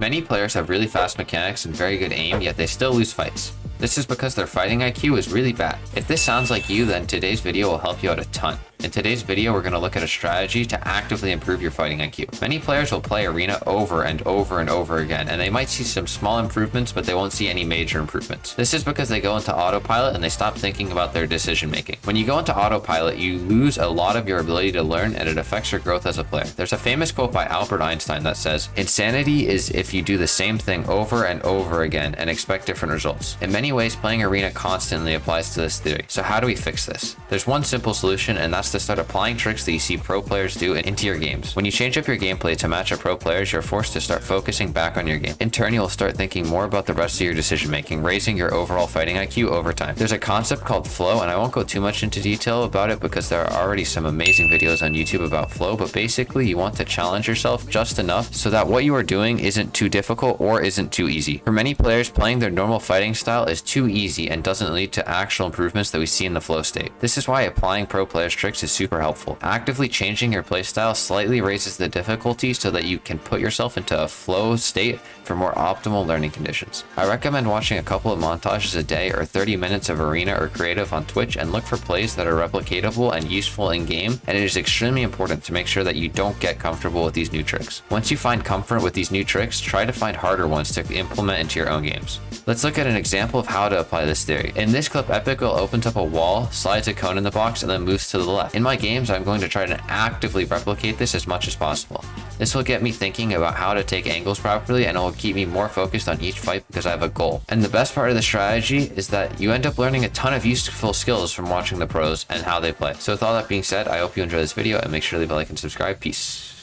Many players have really fast mechanics and very good aim, yet they still lose fights. This is because their fighting IQ is really bad. If this sounds like you, then today's video will help you out a ton. In today's video, we're going to look at a strategy to actively improve your fighting IQ. Many players will play Arena over and over and over again, and they might see some small improvements, but they won't see any major improvements. This is because they go into autopilot and they stop thinking about their decision making. When you go into autopilot, you lose a lot of your ability to learn, and it affects your growth as a player. There's a famous quote by Albert Einstein that says, "Insanity is if you do the same thing over and over again and expect different results." In many ways, playing Arena constantly applies to this theory. So how do we fix this? There's one simple solution, and that's to start applying tricks that you see pro players do into your games. When you change up your gameplay to match up pro players, you're forced to start focusing back on your game. In turn, you'll start thinking more about the rest of your decision making, raising your overall fighting IQ over time. There's a concept called flow, and I won't go too much into detail about it because there are already some amazing videos on YouTube about flow, but basically you want to challenge yourself just enough so that what you are doing isn't too difficult or isn't too easy. For many players, playing their normal fighting style is too easy and doesn't lead to actual improvements that we see in the flow state. This is why applying pro players tricks is super helpful. Actively changing your playstyle slightly raises the difficulty so that you can put yourself into a flow state for more optimal learning conditions. I recommend watching a couple of montages a day or 30 minutes of Arena or Creative on Twitch and look for plays that are replicatable and useful in game, and it is extremely important to make sure that you don't get comfortable with these new tricks. Once you find comfort with these new tricks, try to find harder ones to implement into your own games. Let's look at an example of how to apply this theory. In this clip, Epical opens up a wall, slides a cone in the box, and then moves to the left. In my games, I'm going to try to actively replicate this as much as possible. This will get me thinking about how to take angles properly, and it will keep me more focused on each fight because I have a goal. And the best part of the strategy is that you end up learning a ton of useful skills from watching the pros and how they play. So with all that being said, I hope you enjoy this video and make sure to leave a like and subscribe. Peace.